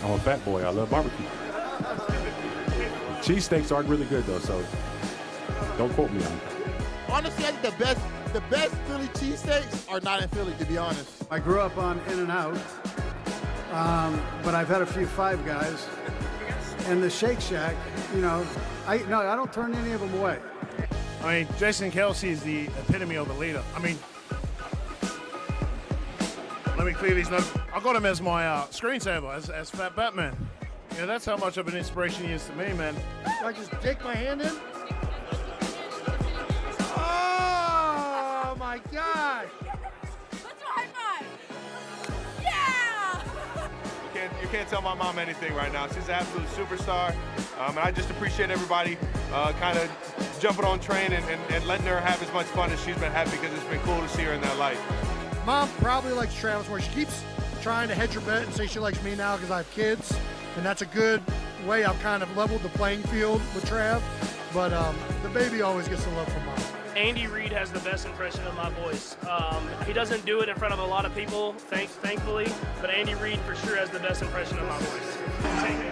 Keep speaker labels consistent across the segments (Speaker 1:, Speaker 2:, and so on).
Speaker 1: I'm a fat boy. I love barbecue. Cheesesteaks are really good, though, so don't quote me on it.
Speaker 2: Honestly, I think the best Philly cheesesteaks are not in Philly, to be honest.
Speaker 3: I grew up on In-N-Out, but I've had a few Five Guys. And the Shake Shack, I don't turn any of them away.
Speaker 4: I mean, Jason Kelsey is the epitome of a leader. I mean, let me clear these notes. I got him as my screensaver, as Fat Batman. Yeah, that's how much of an inspiration he is to me, man.
Speaker 2: Can I just take my hand in? Oh, my gosh.
Speaker 5: Let's do a high five. Yeah!
Speaker 6: You can't tell my mom anything right now. She's an absolute superstar. And I just appreciate everybody kind of jumping on train and letting her have as much fun as she's been having, because it's been cool to see her in that light.
Speaker 7: Mom probably likes Travis more. She keeps trying to hedge her bet and say she likes me now because I have kids, and that's a good way I've kind of leveled the playing field with Trav. But the baby always gets the love from Mom.
Speaker 8: Andy Reid has the best impression of my voice. He doesn't do it in front of a lot of people, thankfully, but Andy Reid for sure has the best impression of my voice.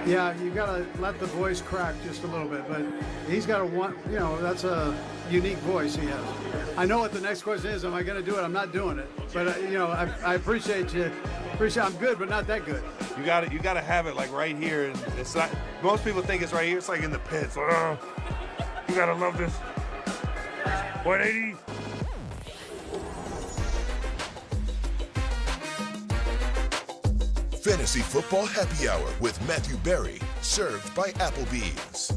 Speaker 3: Yeah, you gotta let the voice crack just a little bit, but he's got that's a unique voice he has. I know what the next question is. Am I gonna do it? I'm not doing it, but I appreciate you. I'm good, but not that good.
Speaker 6: You gotta have it like right here, and it's not. Most people think it's right here. It's like in the pits. You gotta love this. 180.
Speaker 9: Fantasy Football Happy Hour with Matthew Berry, served by Applebee's.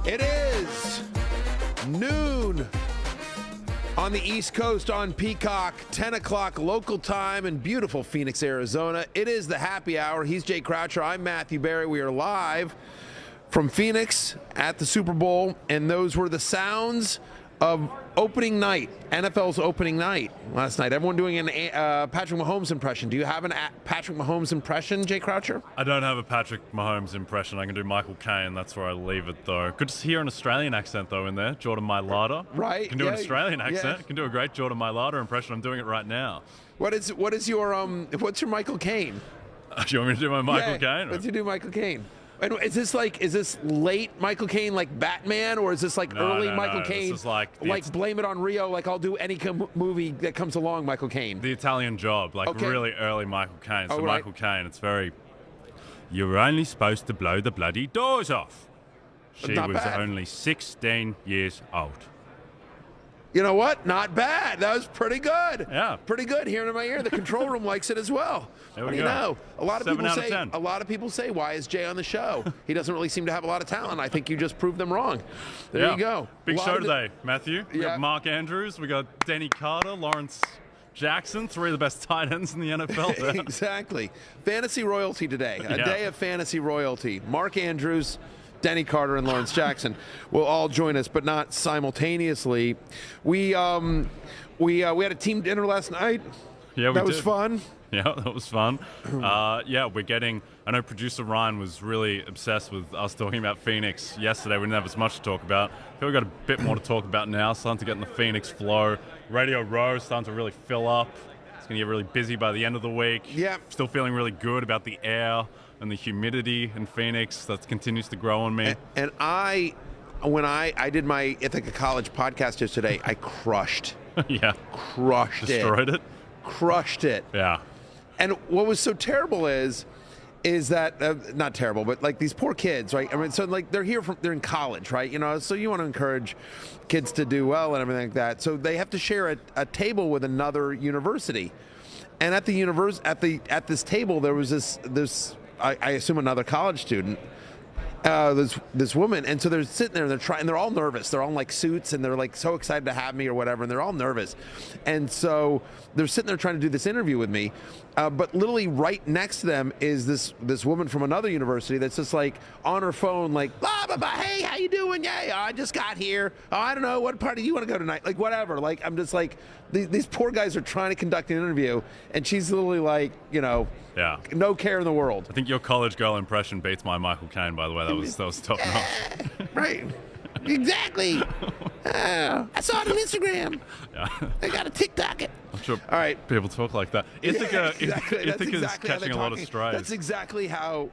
Speaker 10: It is noon on the East Coast on Peacock, 10 o'clock local time in beautiful Phoenix, Arizona. It is the Happy Hour. He's Jay Croucher. I'm Matthew Berry. We are live from Phoenix at the Super Bowl, and those were the sounds of opening night, NFL's opening night last night. Everyone doing a Patrick Mahomes impression. Do you have a Patrick Mahomes impression, Jay Croucher?
Speaker 11: I don't have a Patrick Mahomes impression. I can do Michael Caine. That's where I leave it, though. Good to hear an Australian accent, though, in there. Jordan Mailata.
Speaker 10: Right.
Speaker 11: Can do an Australian accent. Can do a great Jordan Mailata impression. I'm doing it right now.
Speaker 10: What's your Michael Caine?
Speaker 11: Do you want me to do my Michael Caine?
Speaker 10: Let's do Michael Caine. And is this late Michael Caine like Batman, or is this like early Michael Caine?
Speaker 11: This is like
Speaker 10: Blame It on Rio, like I'll do any movie that comes along, Michael Caine.
Speaker 11: The Italian Job, really early Michael Caine. So
Speaker 10: right.
Speaker 11: Michael Caine, it's very, you're only supposed to blow the bloody doors off. She
Speaker 10: Not
Speaker 11: was
Speaker 10: bad.
Speaker 11: only 16 years old.
Speaker 10: You know what? Not bad. That was pretty good.
Speaker 11: Yeah.
Speaker 10: Pretty good. Hearing in my ear, the control room likes it as well.
Speaker 11: There
Speaker 10: What
Speaker 11: we
Speaker 10: do you
Speaker 11: go.
Speaker 10: know? A lot of
Speaker 11: 7
Speaker 10: people
Speaker 11: out of
Speaker 10: say.
Speaker 11: 10.
Speaker 10: A lot of people say, "Why is Jay on the show?" He doesn't really seem to have a lot of talent. I think you just proved them wrong. There you go.
Speaker 11: Big
Speaker 10: A lot
Speaker 11: show
Speaker 10: of
Speaker 11: today, Matthew. We got Mark Andrews. We got Denny Carter, Lawrence Jackson, three of the best tight ends in the NFL. There.
Speaker 10: Exactly. Fantasy royalty today. A day of fantasy royalty. Mark Andrews, Denny Carter, and Lawrence Jackson will all join us, but not simultaneously. We had a team dinner last night.
Speaker 11: Yeah,
Speaker 10: that was fun.
Speaker 11: Yeah, that was fun. We're getting. I know producer Ryan was really obsessed with us talking about Phoenix yesterday. We didn't have as much to talk about. I feel we've got a bit more to talk about now. Starting to get in the Phoenix flow. Radio Row starting to really fill up. It's going to get really busy by the end of the week.
Speaker 10: Yeah.
Speaker 11: Still feeling really good about the air and the humidity in Phoenix. That continues to grow on me.
Speaker 10: And when I did my Ithaca College podcast yesterday, I crushed.
Speaker 11: Yeah.
Speaker 10: Destroyed it. Crushed it.
Speaker 11: Yeah.
Speaker 10: And what was so terrible is that not terrible, but like these poor kids, right? I mean, so like they're in college, right? You know, so you want to encourage kids to do well and everything like that. So they have to share a table with another university, and at this table there was this I assume another college student. This woman, and so they're sitting there and they're all nervous. They're all in like suits and they're like so excited to have me or whatever, and they're all nervous. And so they're sitting there trying to do this interview with me, but literally right next to them is this woman from another university that's just like on her phone, like blah blah blah. Hey, how you doing? Yeah, I just got here. Oh, I don't know, what party do you want to go tonight? Like whatever. Like I'm just like these poor guys are trying to conduct an interview, and she's literally like, you know.
Speaker 11: Yeah.
Speaker 10: No care in the world.
Speaker 11: I think your college girl impression beats my Michael Caine, by the way. That was top notch.
Speaker 10: Right. Exactly. I saw it on Instagram.
Speaker 11: Yeah.
Speaker 10: I got to TikTok it.
Speaker 11: I'm sure
Speaker 10: All right.
Speaker 11: people talk like that. Ithaca, Ithaca's
Speaker 10: exactly how
Speaker 11: catching
Speaker 10: they're
Speaker 11: a lot of
Speaker 10: talking.
Speaker 11: strays.
Speaker 10: That's exactly how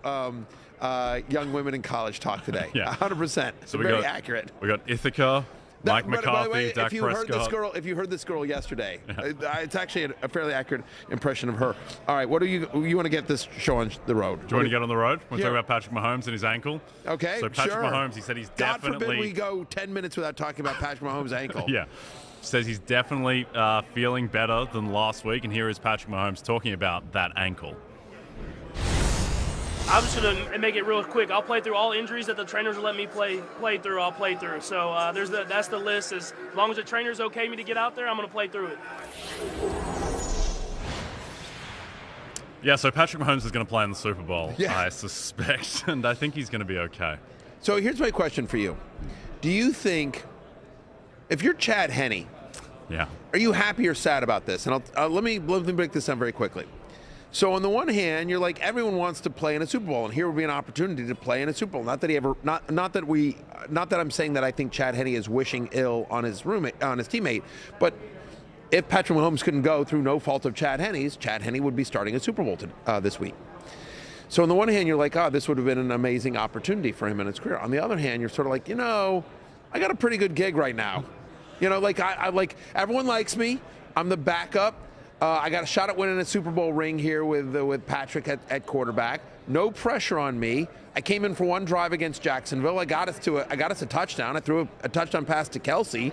Speaker 10: young women in college talk today.
Speaker 11: Yeah.
Speaker 10: 100%.
Speaker 11: So
Speaker 10: very accurate.
Speaker 11: We got Ithaca, Mike McCarthy,
Speaker 10: by the way,
Speaker 11: Dak
Speaker 10: if you
Speaker 11: Prescott.
Speaker 10: if you heard this girl yesterday, it's actually a fairly accurate impression of her. All right, what do you want to get this show on the road?
Speaker 11: Do you want to get on the road? Want to talk about Patrick Mahomes and his ankle?
Speaker 10: Okay,
Speaker 11: So Patrick
Speaker 10: sure.
Speaker 11: Mahomes, he said he's
Speaker 10: God
Speaker 11: definitely.
Speaker 10: forbid we go 10 minutes without talking about Patrick Mahomes' ankle.
Speaker 11: Yeah. Says he's definitely feeling better than last week, and here is Patrick Mahomes talking about that ankle.
Speaker 8: I'm just going to make it real quick. I'll play through all injuries that the trainers will let me play through. I'll play through. So that's the list. As long as the trainers okay me to get out there, I'm going to play through it.
Speaker 11: Yeah, so Patrick Mahomes is going to play in the Super Bowl,
Speaker 10: Yeah.
Speaker 11: I suspect, and I think he's going to be okay.
Speaker 10: So here's my question for you. Do you think, if you're Chad Henne,
Speaker 11: Yeah.
Speaker 10: are you happy or sad about this? And let me break this down very quickly. So on the one hand, you're like, everyone wants to play in a Super Bowl, and here would be an opportunity to play in a Super Bowl. Not that I'm saying that I think Chad Henne is wishing ill on his teammate, but if Patrick Mahomes couldn't go through no fault of Chad Henne's, Chad Henne would be starting a Super Bowl this week. So on the one hand, you're like, this would have been an amazing opportunity for him in his career. On the other hand, you're sort of like, I got a pretty good gig right now. I like everyone likes me. I'm the backup. I got a shot at winning a Super Bowl ring here with Patrick at quarterback. No pressure on me. I came in for one drive against Jacksonville. I got us a touchdown. I threw a touchdown pass to Kelsey.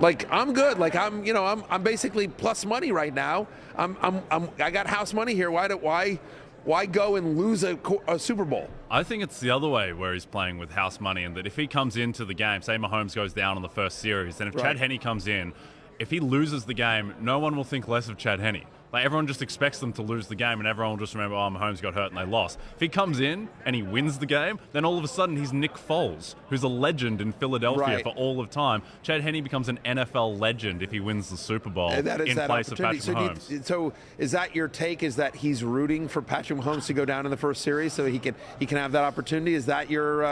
Speaker 10: Like, I'm good. Like, I'm basically plus money right now. I got house money here. Why go and lose a Super Bowl?
Speaker 11: I think it's the other way where he's playing with house money, and that if he comes into the game, say Mahomes goes down in the first series, then if Chad Henne comes in, if he loses the game, no one will think less of Chad Henne. Like, everyone just expects them to lose the game, and everyone will just remember, Mahomes got hurt and they lost. If he comes in and he wins the game, then all of a sudden he's Nick Foles, who's a legend in Philadelphia for all of time. Chad Henne becomes an NFL legend if he wins the Super Bowl in place of Patrick Mahomes.
Speaker 10: So is that your take? Is that he's rooting for Patrick Mahomes to go down in the first series so he can have that opportunity? Is that your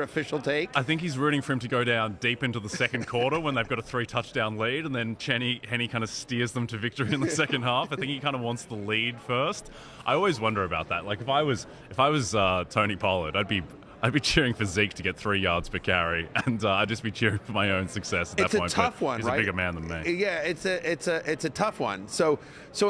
Speaker 10: official take?
Speaker 11: I think he's rooting for him to go down deep into the second quarter when they've got a 3-touchdown lead, and then Henne kind of steers them to victory in the second half. I think he kind of wants the lead first. I always wonder about that. Like, if I was Tony Pollard, I'd be cheering for Zeke to get 3 yards per carry, and I'd just be cheering for my own success at that point.
Speaker 10: It's a tough one,
Speaker 11: he's
Speaker 10: right?
Speaker 11: He's a bigger man than me.
Speaker 10: Yeah, it's a tough one. So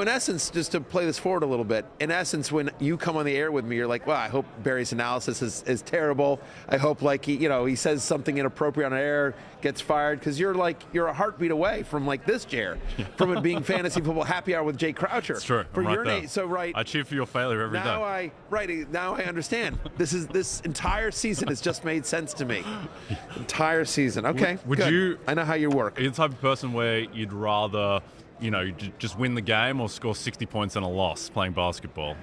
Speaker 10: in essence, just to play this forward a little bit, in essence, when you come on the air with me, you're like, well, I hope Barry's analysis is terrible. I hope he says something inappropriate on air, gets fired, because you're a heartbeat away from like this chair, from it being fantasy football happy hour with Jay Croucher.
Speaker 11: It's true.
Speaker 10: For
Speaker 11: I'm
Speaker 10: your
Speaker 11: right
Speaker 10: name, so right.
Speaker 11: I cheer for your failure every day.
Speaker 10: Now I understand. This entire season has just made sense to me. Entire season. Okay.
Speaker 11: Would
Speaker 10: good.
Speaker 11: you?
Speaker 10: I know how you work.
Speaker 11: Are you the type of person where you'd rather, just win the game or score 60 points and a loss playing basketball?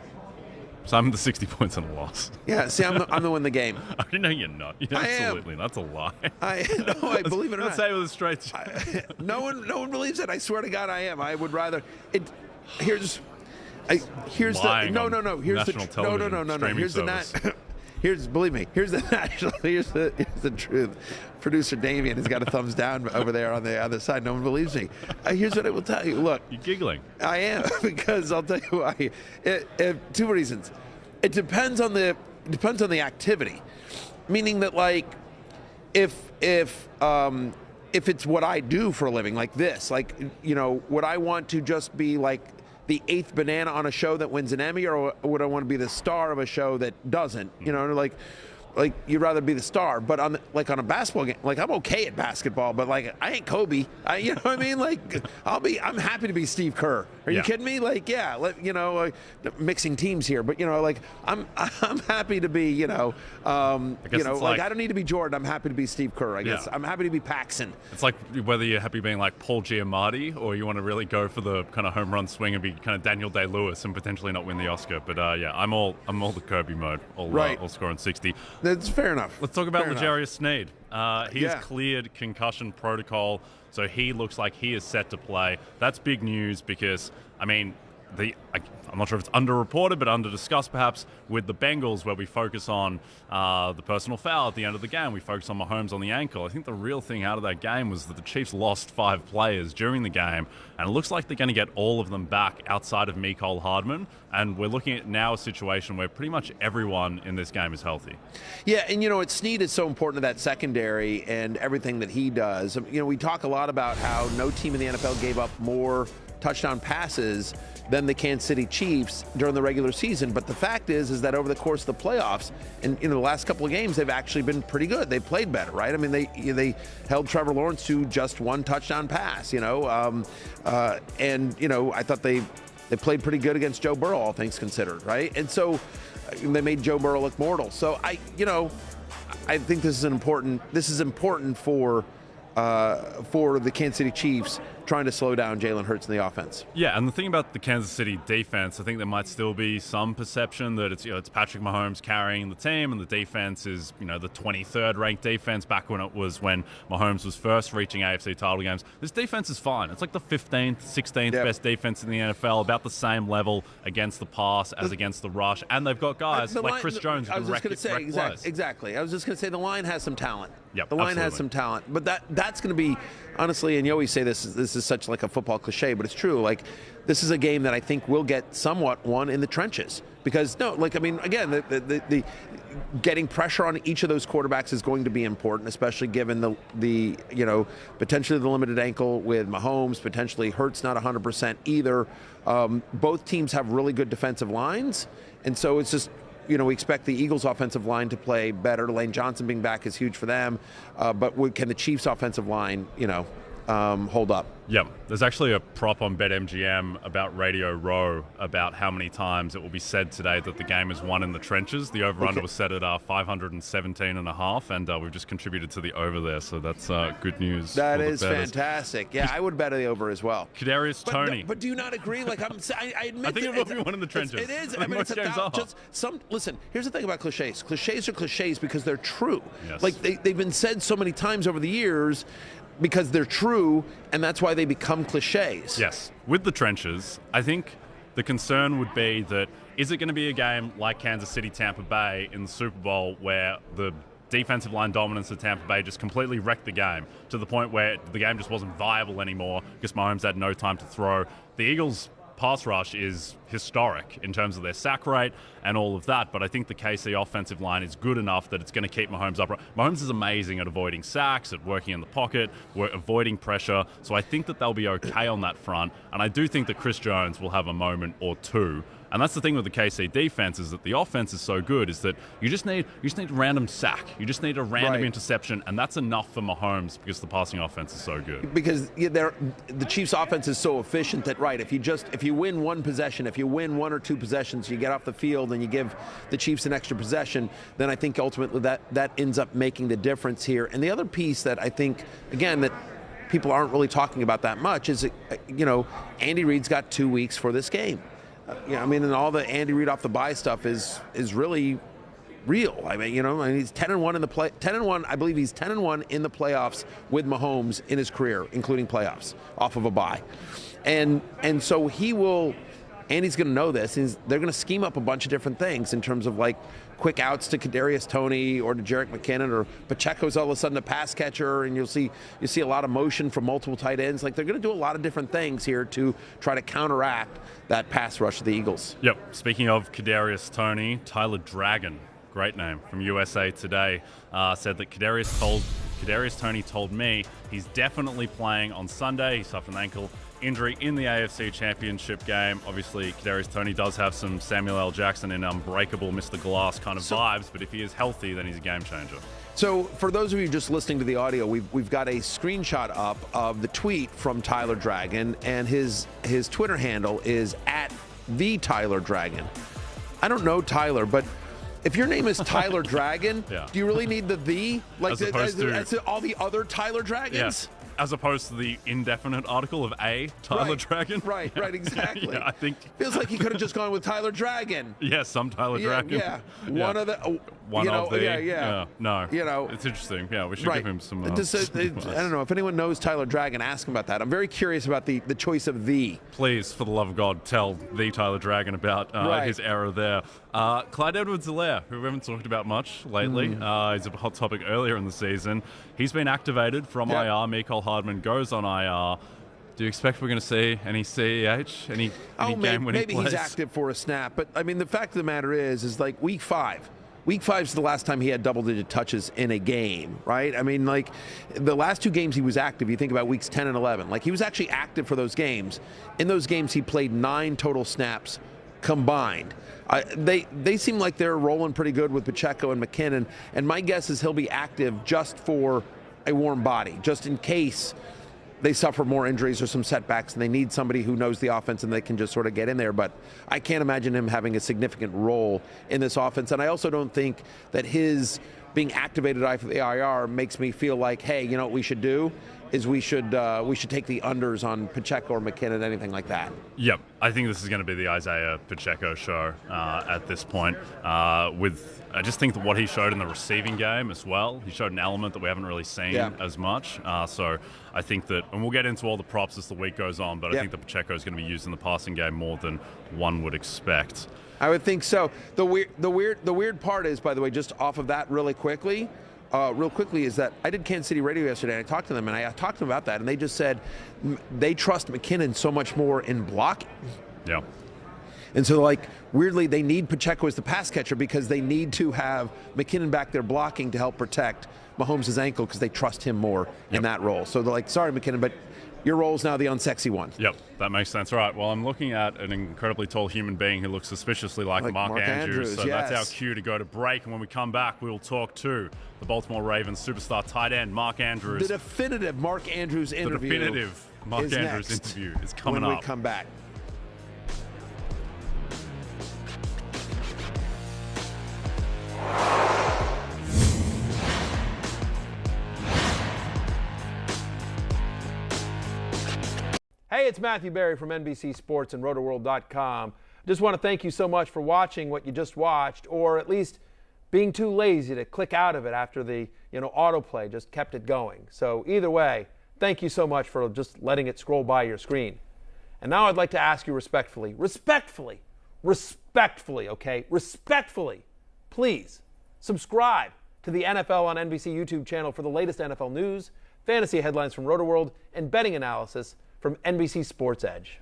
Speaker 11: So I'm the 60 points and a loss.
Speaker 10: Yeah, see, I'm the win the game.
Speaker 11: I know you're not. Absolutely, that's a lie.
Speaker 10: I believe it or not.
Speaker 11: Let's say it with a straight face.
Speaker 10: No one believes it. I swear to God, I am. I would rather. Here's
Speaker 11: Lying
Speaker 10: the
Speaker 11: on
Speaker 10: no. Here's
Speaker 11: national
Speaker 10: the
Speaker 11: television
Speaker 10: no.
Speaker 11: streaming
Speaker 10: Here's
Speaker 11: service.
Speaker 10: Believe me. Here's the truth. Producer Damien has got a thumbs down over there on the other side. No one believes me. Here's what I will tell you. Look,
Speaker 11: you're giggling.
Speaker 10: I am, because I'll tell you why. Two reasons. It depends on the activity, meaning that, like, if it's what I do for a living, like this, like, would I want to just be like the 8th banana on a show that wins an Emmy, or would I want to be the star of a show that doesn't? Like you'd rather be the star, but on a basketball game, like, I'm okay at basketball, but like, I ain't Kobe. You know what I mean? Like, I'm happy to be Steve Kerr. Are you kidding me? Like, mixing teams here, but like, I'm happy to be, I don't need to be Jordan. I'm happy to be Steve Kerr. I guess I'm happy to be Paxson.
Speaker 11: It's like whether you're happy being like Paul Giamatti, or you want to really go for the kind of home run swing and be kind of Daniel Day-Lewis and potentially not win the Oscar. But I'm all the Kobe mode. All scoring 60.
Speaker 10: That's fair enough.
Speaker 11: Let's talk about L'Jarius Sneed. He has cleared concussion protocol, so he looks like he is set to play. That's big news because, I'm not sure if it's underreported, but under-discussed perhaps with the Bengals, where we focus on the personal foul at the end of the game. We focus on Mahomes on the ankle. I think the real thing out of that game was that the Chiefs lost 5 players during the game, and it looks like they're going to get all of them back outside of Mecole Hardman, and we're looking at now a situation where pretty much everyone in this game is healthy.
Speaker 10: Yeah, and Snead is so important to that secondary and everything that he does. We talk a lot about how no team in the NFL gave up more touchdown passes than the Kansas City Chiefs during the regular season. But the fact is that over the course of the playoffs, and the last couple of games, they've actually been pretty good. They've played better, right? I mean, they held Trevor Lawrence to just 1 touchdown pass, I thought they played pretty good against Joe Burrow, all things considered, right? And so they made Joe Burrow look mortal. So I think this is important for the Kansas City Chiefs trying to slow down Jalen Hurts in the offense.
Speaker 11: Yeah, and the thing about the Kansas City defense, I think there might still be some perception that it's Patrick Mahomes carrying the team, and the defense is the 23rd ranked defense back when Mahomes was first reaching AFC title games. This defense is fine. It's like the 15th, 16th best defense in the NFL, about the same level against the pass as against the rush, and they've got guys like Chris Jones who can wreck plays.
Speaker 10: Exactly. I was just going to say the line has some talent.
Speaker 11: Yep,
Speaker 10: the line has some talent, but that's going to be, honestly, and you always say this is such like a football cliche, but it's true. Like, this is a game that I think will get somewhat won in the trenches, because again, the getting pressure on each of those quarterbacks is going to be important, especially given the potentially the limited ankle with Mahomes, potentially Hurts not 100% either. Both teams have really good defensive lines, and so it's just, we expect the Eagles' offensive line to play better. Lane Johnson being back is huge for them. But can the Chiefs' offensive line, hold up?
Speaker 11: Yeah, there's actually a prop on BetMGM about Radio Row about how many times it will be said today that the game is won in the trenches. The over-under was set at 517.5, and we've just contributed to the over there, so that's good news.
Speaker 10: That is fantastic. Yeah, I would bet the over as well.
Speaker 11: Kadarius Toney.
Speaker 10: But do you not agree? I admit
Speaker 11: I think it will be one in the trenches.
Speaker 10: It is.
Speaker 11: Most games are.
Speaker 10: Listen, here's the thing about cliches. Cliches are cliches because they're true.
Speaker 11: Yes.
Speaker 10: They've been said so many times over the years, because they're true, and that's why they become cliches.
Speaker 11: Yes. With the trenches, I think the concern would be that, is it going to be a game like Kansas City-Tampa Bay in the Super Bowl, where the defensive line dominance of Tampa Bay just completely wrecked the game to the point where the game just wasn't viable anymore because Mahomes had no time to throw? The Eagles' pass rush is historic in terms of their sack rate and all of that, but I think the KC offensive line is good enough that it's going to keep Mahomes upright. Mahomes is amazing at avoiding sacks, at working in the pocket, avoiding pressure, so I think that they'll be okay on that front, and I do think that Chris Jones will have a moment or two. And that's the thing with the KC defense, is that the offense is so good, is that you just need a random sack. You just need a random interception, and that's enough for Mahomes because the passing offense is so good.
Speaker 10: Because the Chiefs' offense is so efficient that, if you win one possession, if you win 1 or 2 possessions, you get off the field and you give the Chiefs an extra possession, then I think ultimately that ends up making the difference here. And the other piece that I think, again, that people aren't really talking about that much is, Andy Reid's got 2 weeks for this game. And all the Andy Reid off the bye stuff is really real. He's 10-1 in the 10-1. I believe he's 10-1 in the playoffs with Mahomes in his career, including playoffs off of a bye. And so Andy's going to know this. They're going to scheme up a bunch of different things in terms of quick outs to Kadarius Toney or to Jerick McKinnon, or Pacheco's all of a sudden a pass catcher, and you'll see a lot of motion from multiple tight ends. They're going to do a lot of different things here to try to counteract that pass rush of the Eagles.
Speaker 11: Yep. Speaking of Kadarius Toney, Tyler Dragon, great name, from USA Today, said that Kadarius Toney told me he's definitely playing on Sunday. He suffered an ankle injury in the AFC Championship game. Obviously, Kadarius Toney does have some Samuel L. Jackson in Unbreakable Mr. Glass kind of vibes, but if he is healthy, then he's a game changer.
Speaker 10: So for those of you just listening to the audio, we've got a screenshot up of the tweet from Tyler Dragon, and his Twitter handle is @TheTylerDragon. I don't know Tyler, but if your name is Tyler Dragon, do you really need the? As all the other Tyler Dragons?
Speaker 11: Yes. as opposed to the indefinite article of A, Tyler Dragon.
Speaker 10: Right, exactly.
Speaker 11: Yeah, I think
Speaker 10: feels like he could have just gone with Tyler Dragon.
Speaker 11: Yeah, some Tyler Dragon.
Speaker 10: Yeah, one of the.
Speaker 11: One of the.
Speaker 10: Yeah.
Speaker 11: No.
Speaker 10: You know,
Speaker 11: it's interesting. Yeah, we should give him some.
Speaker 10: I don't know if anyone knows Tyler Dragon. Ask him about that. I'm very curious about the choice of the.
Speaker 11: Please, for the love of God, tell the Tyler Dragon about his error there. Clyde Edwards-Helaire, who we haven't talked about much lately. He's a hot topic earlier in the season. He's been activated from IR. Mecole Hardman goes on IR. Do you expect we're going to see any CEH, any game when he plays?
Speaker 10: Maybe he's active for a snap. But, I mean, the fact of the matter is like week 5. Week 5 is the last time he had double-digit touches in a game, right? I mean, like, the last 2 games he was active, you think about weeks 10 and 11. Like, he was actually active for those games. In those games, he played 9 total snaps combined. They seem like they're rolling pretty good with Pacheco and McKinnon, and my guess is he'll be active just for a warm body, just in case they suffer more injuries or some setbacks and they need somebody who knows the offense and they can just sort of get in there. But I can't imagine him having a significant role in this offense. And I also don't think that his being activated for the IR makes me feel like, hey, you know what we should do is we should take the unders on Pacheco or McKinnon, anything like that.
Speaker 11: Yep. I think this is going to be the Isaiah Pacheco show at this point. I just think that what he showed in the receiving game as well, he showed an element that we haven't really seen as much. So I think that, and we'll get into all the props as the week goes on, but I think that Pacheco is going to be used in the passing game more than one would expect.
Speaker 10: I would think so. The weird part is, by the way, just off of that real quickly, is that I did Kansas City radio yesterday, and I talked to them, and I talked to them about that, and they just said they trust McKinnon so much more in blocking.
Speaker 11: Yeah.
Speaker 10: And so, like, weirdly, they need Pacheco as the pass catcher because they need to have McKinnon back there blocking to help protect Mahomes' ankle because they trust him more in that role. So they're like, sorry, McKinnon, but your role's now the unsexy one.
Speaker 11: Yep, that makes sense. All right, well, I'm looking at an incredibly tall human being who looks suspiciously like Mark Andrews. So that's our cue to go to break. And when we come back, we will talk to the Baltimore Ravens superstar tight end, Mark Andrews.
Speaker 10: The definitive Mark Andrews interview.
Speaker 11: The definitive Mark Andrews interview is coming up.
Speaker 10: When we come back. Hey, it's Matthew Berry from NBC Sports and Rotoworld.com. Just want to thank you so much for watching what you just watched, or at least being too lazy to click out of it after the autoplay just kept it going. So either way, thank you so much for just letting it scroll by your screen. And now I'd like to ask you respectfully, please subscribe to the NFL on NBC YouTube channel for the latest NFL news, fantasy headlines from Rotoworld, and betting analysis from NBC Sports Edge.